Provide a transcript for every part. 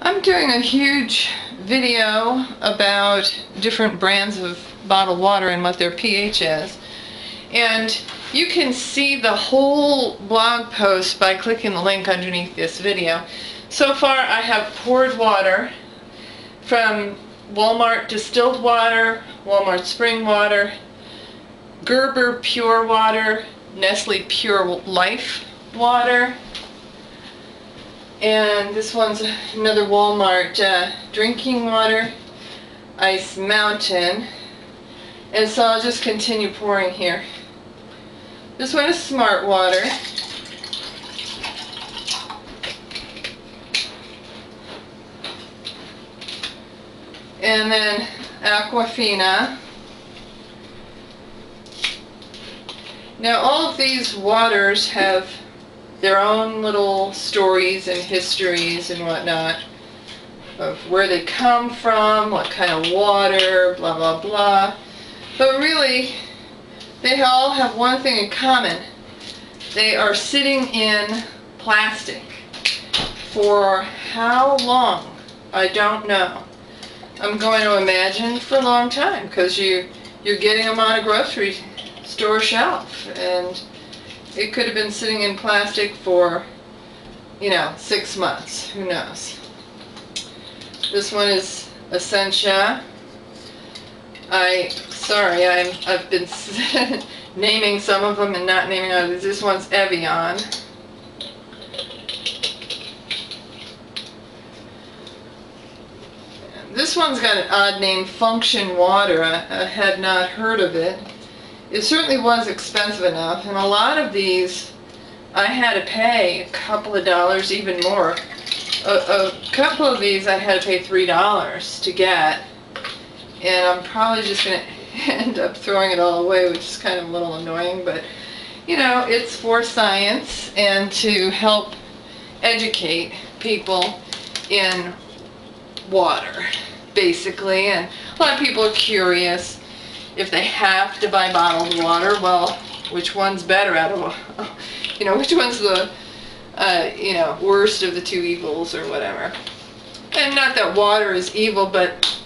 I'm doing a huge video about different brands of bottled water and what their pH is. And you can see the whole blog post by clicking the link underneath this video. So far I have poured water from Walmart Distilled Water, Walmart Spring Water, Gerber Pure Water, Nestle Pure Life Water, and this one's another Walmart drinking water, Ice Mountain. And so I'll just continue pouring here. This one is Smart Water. And then Aqua Fina. Now all of these waters have their own little stories and histories and whatnot of where they come from, what kind of water, blah blah blah. But really, they all have one thing in common. They are sitting in plastic. For how long? I don't know. I'm going to imagine for a long time, because you're getting them on a grocery store shelf, and it could have been sitting in plastic for, 6 months. Who knows? This one is Essentia. I've been naming some of them and not naming others. This one's Evian. This one's got an odd name, Function Water. I had not heard of it. It certainly was expensive enough, and a lot of these I had to pay a couple of dollars, even more. A couple of these I had to pay $3 to get, and I'm probably just going to end up throwing it all away, which is kind of a little annoying, but it's for science and to help educate people in water, basically. And a lot of people are curious if they have to buy bottled water. Well, which one's better out of, which one's the, worst of the two evils or whatever. And not that water is evil, but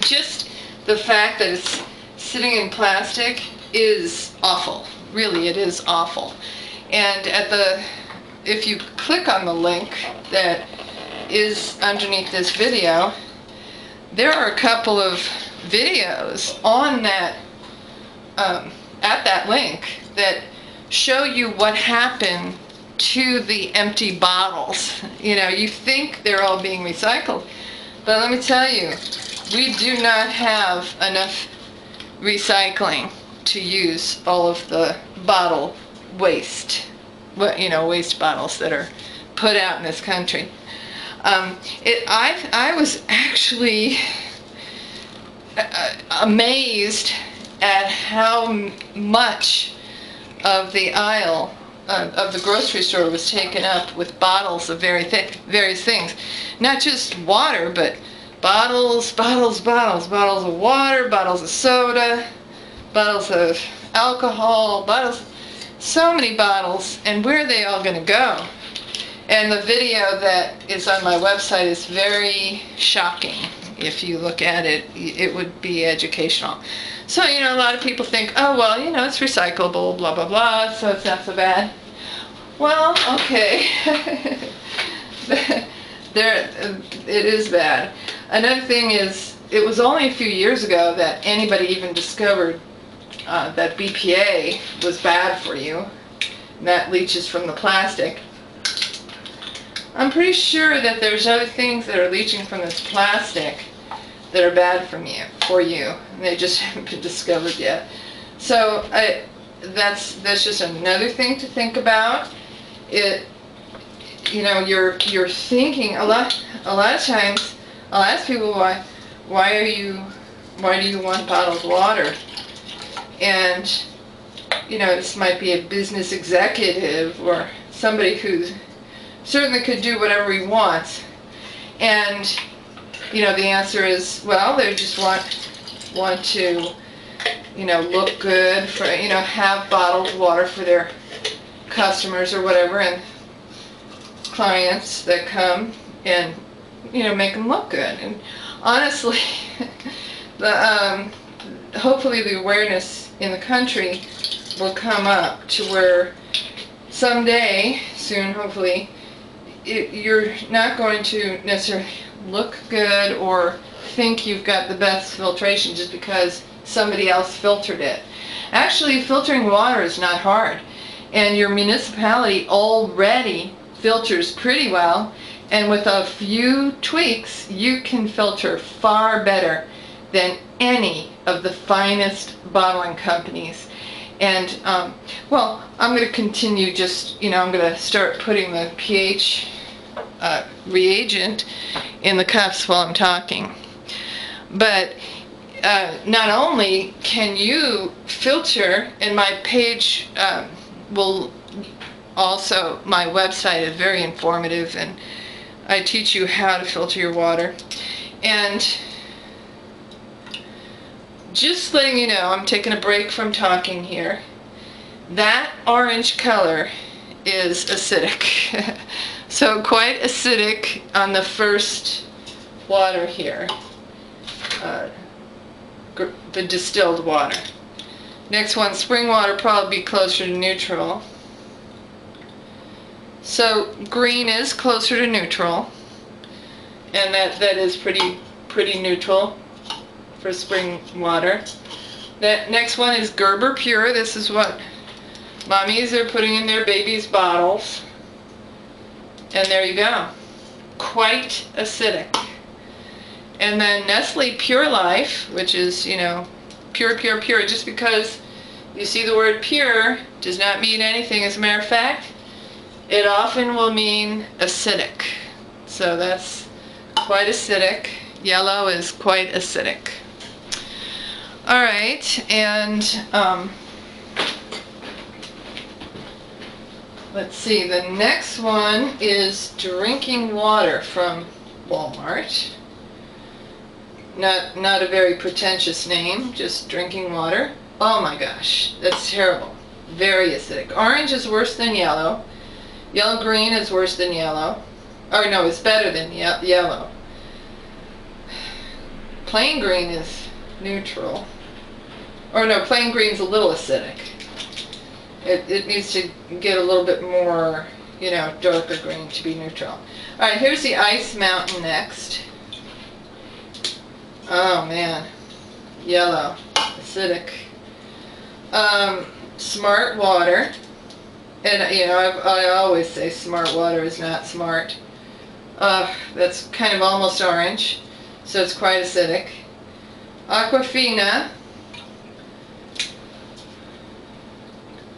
just the fact that it's sitting in plastic is awful. Really, it is awful. And if you click on the link that is underneath this video, there are a couple of videos on that at that link that show you what happened to the empty bottles. You think they're all being recycled, but let me tell you, we do not have enough recycling to use all of the bottle waste, waste bottles that are put out in this country. I was actually amazed at how much of the aisle of the grocery store was taken up with bottles of various things. Not just water, but bottles of water, bottles of soda, bottles of alcohol, so many bottles, and where are they all going to go? And the video that is on my website is very shocking. If you look at it, it would be educational. So, a lot of people think, oh, well, it's recyclable, blah, blah, blah, so it's not so bad. Well, okay. It is bad. Another thing is, it was only a few years ago that anybody even discovered that BPA was bad for you, and that leaches from the plastic. I'm pretty sure that there's other things that are leaching from this plastic that are bad for you, and they just haven't been discovered yet. So that's just another thing to think about. You're thinking a lot of times. I'll ask people why do you want bottled water? And this might be a business executive or somebody who certainly could do whatever he wants, and the answer is, well, they just want to look good, for have bottled water for their customers or whatever, and clients that come and make them look good. And honestly, hopefully the awareness in the country will come up to where someday, soon hopefully, you're not going to necessarily look good or think you've got the best filtration just because somebody else filtered it. Actually, filtering water is not hard, and your municipality already filters pretty well, and with a few tweaks you can filter far better than any of the finest bottling companies. And well, I'm going to continue just, I'm going to start putting the pH reagent in the cups while I'm talking. But not only can you filter, and my page will also, my website is very informative, and I teach you how to filter your water. And just letting you know, I'm taking a break from talking here. That orange color is acidic. So quite acidic on the first water here. The distilled water. Next one, spring water, probably be closer to neutral. So green is closer to neutral, and that is pretty neutral for spring water. That next one is Gerber Pure. This is what mommies are putting in their babies' bottles. And there you go. Quite acidic. And then Nestle Pure Life, which is, pure. Just because you see the word pure does not mean anything. As a matter of fact, it often will mean acidic. So that's quite acidic. Yellow is quite acidic. Alright, and let's see, the next one is drinking water from Walmart. Not a very pretentious name, just drinking water. Oh my gosh, that's terrible. Very acidic. Orange is worse than yellow. Yellow-green is worse than yellow. Or no, it's better than yellow. Plain green is neutral. Or no, plain green's a little acidic. It needs to get a little bit more, darker green to be neutral. Alright, here's the Ice Mountain next. Oh man, yellow, acidic. Smart water, and I always say smart water is not smart. That's kind of almost orange, so it's quite acidic. Aqua Fina.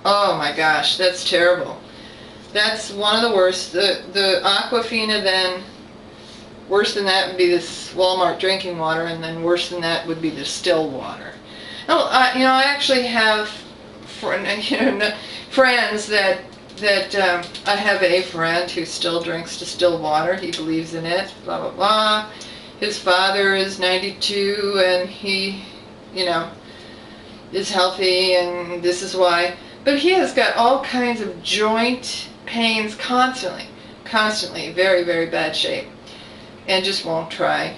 Oh my gosh, that's terrible. That's one of the worst. The Aqua Fina, then worse than that would be this Walmart drinking water, and then worse than that would be the distilled water. Oh, I actually have friends that I have a friend who still drinks distilled water. He believes in it, blah blah blah. His father is 92 and he, is healthy, and this is why. But he has got all kinds of joint pains constantly, very, very bad shape, and just won't try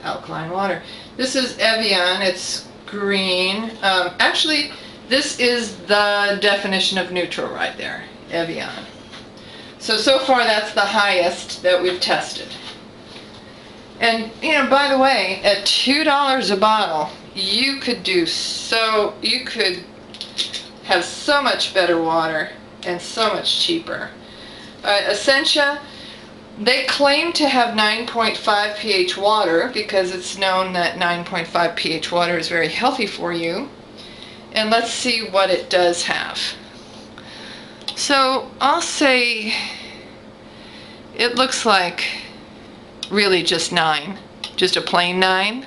alkaline water. This is Evian, it's green. Actually, this is the definition of neutral right there, Evian. So far that's the highest that we've tested. And, by the way, at $2 a bottle, you could have so much better water and so much cheaper. Essentia, they claim to have 9.5 pH water because it's known that 9.5 pH water is very healthy for you. And let's see what it does have. So I'll say it looks like really just 9, just a plain 9.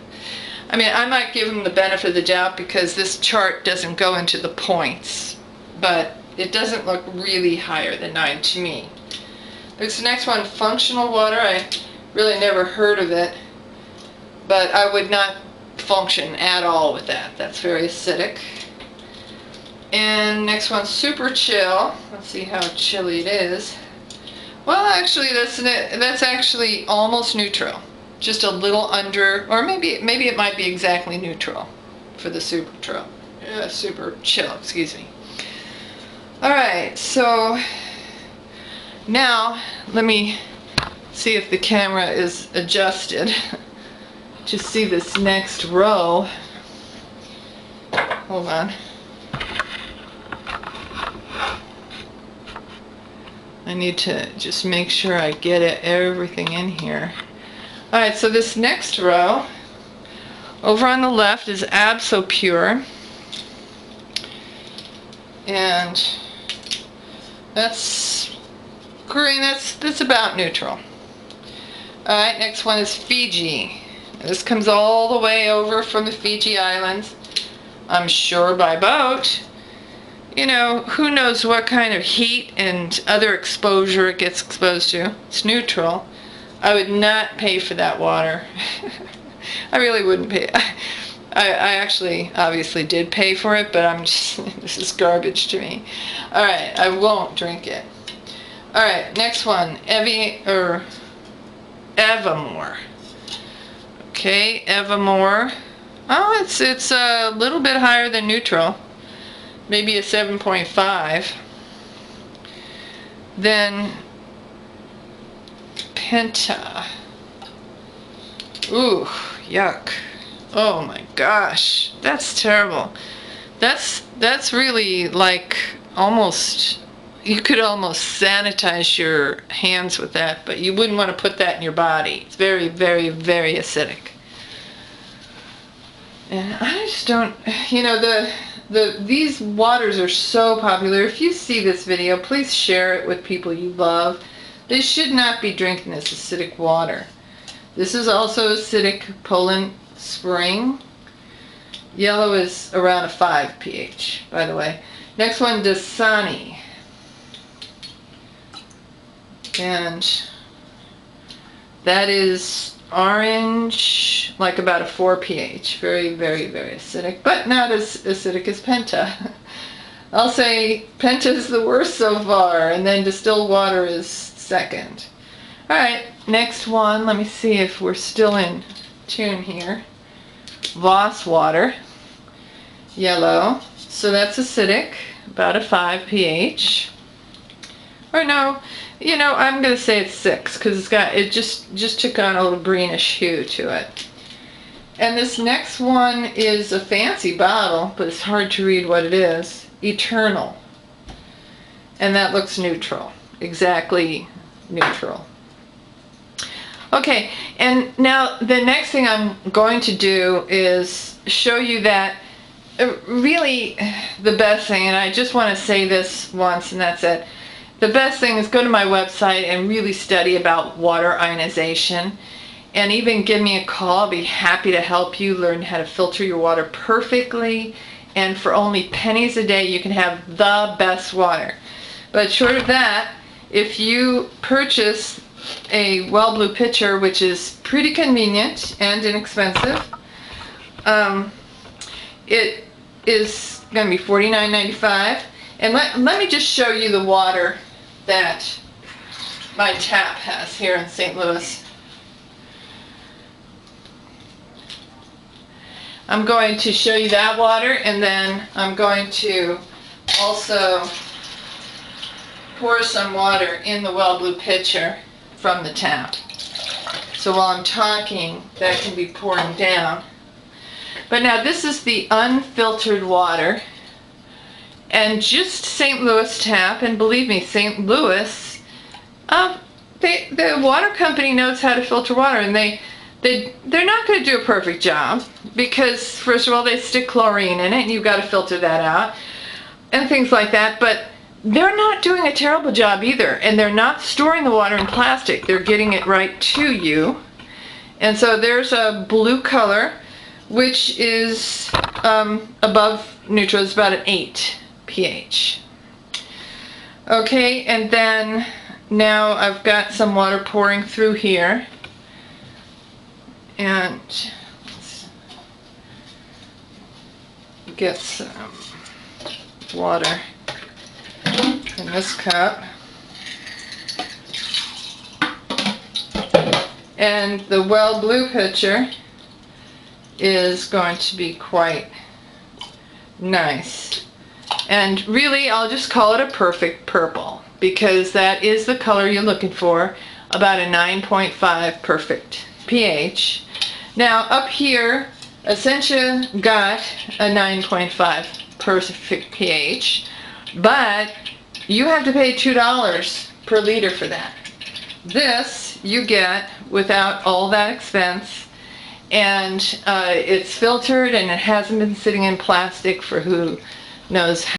I mean, I might give them the benefit of the doubt because this chart doesn't go into the points, but it doesn't look really higher than 9 to me. There's the next one, functional water. I really never heard of it, but I would not function at all with that. That's very acidic. And next one, super chill. Let's see how chilly it is. Well, actually, that's actually almost neutral. Just a little under, or maybe it might be exactly neutral for the super chill, excuse me. All right, so now let me see if the camera is adjusted to see this next row. Hold on. I need to just make sure I get everything in here. All right, so this next row, over on the left is Absopure, and that's green. That's about neutral. All right, next one is Fiji. This comes all the way over from the Fiji Islands. I'm sure by boat. You know, who knows what kind of heat and other exposure it gets exposed to. It's neutral. I would not pay for that water. I really wouldn't pay. I actually obviously did pay for it, but I'm just, this is garbage to me. All right, I won't drink it. All right, next one, Evamore. Okay, Evamore. Oh, it's a little bit higher than neutral. Maybe a 7.5. Then Penta. Ooh, yuck. Oh my gosh, that's terrible. That's really like almost, you could almost sanitize your hands with that, but you wouldn't want to put that in your body. It's very, very, very acidic. And I just don't, you know, these waters are so popular. If you see this video, please share it with people you love. They should not be drinking this acidic water. This is also acidic Poland Spring. Yellow is around a 5 pH, by the way. Next one, Dassani. And that is orange, like about a 4 pH. Very, very, very acidic, but not as acidic as Penta. I'll say Penta is the worst so far, and then distilled water is second. All right, next one. Let me see if we're still in tune here. Voss water, yellow. So that's acidic, about a 5 pH. Or no, you know, I'm gonna say it's 6 because it just took on a little greenish hue to it. And this next one is a fancy bottle, but it's hard to read what it is. Eternal. And that looks neutral, exactly neutral. Okay, and now the next thing I'm going to do is show you that really the best thing, and I just want to say this once and that's it. The best thing is go to my website and really study about water ionization, and even give me a call. I'll be happy to help you learn how to filter your water perfectly, and for only pennies a day you can have the best water. But short of that, if you purchase a Well Blue pitcher, which is pretty convenient and inexpensive, it is going to be $49.95. And let me just show you the water that my tap has here in St. Louis. I'm going to show you that water, and then I'm going to also pour some water in the Well Blue pitcher from the tap. So while I'm talking, that can be pouring down. But now this is the unfiltered water, and just St. Louis tap, and believe me, St. Louis, the water company knows how to filter water, and they're not going to do a perfect job because, first of all, they stick chlorine in it, and you've got to filter that out, and things like that, but they're not doing a terrible job either, and they're not storing the water in plastic. They're getting it right to you. And so there's a blue color, which is above neutral. It's about an 8 pH. Okay, and then now I've got some water pouring through here. And let's get some water in this cup. And the well blue pitcher is going to be quite nice. And really, I'll just call it a perfect purple, because that is the color you're looking for, about a 9.5 perfect pH. Now up here, Essentia got a 9.5 perfect pH, but you have to pay $2 per liter for that. This you get without all that expense, and it's filtered and it hasn't been sitting in plastic for who knows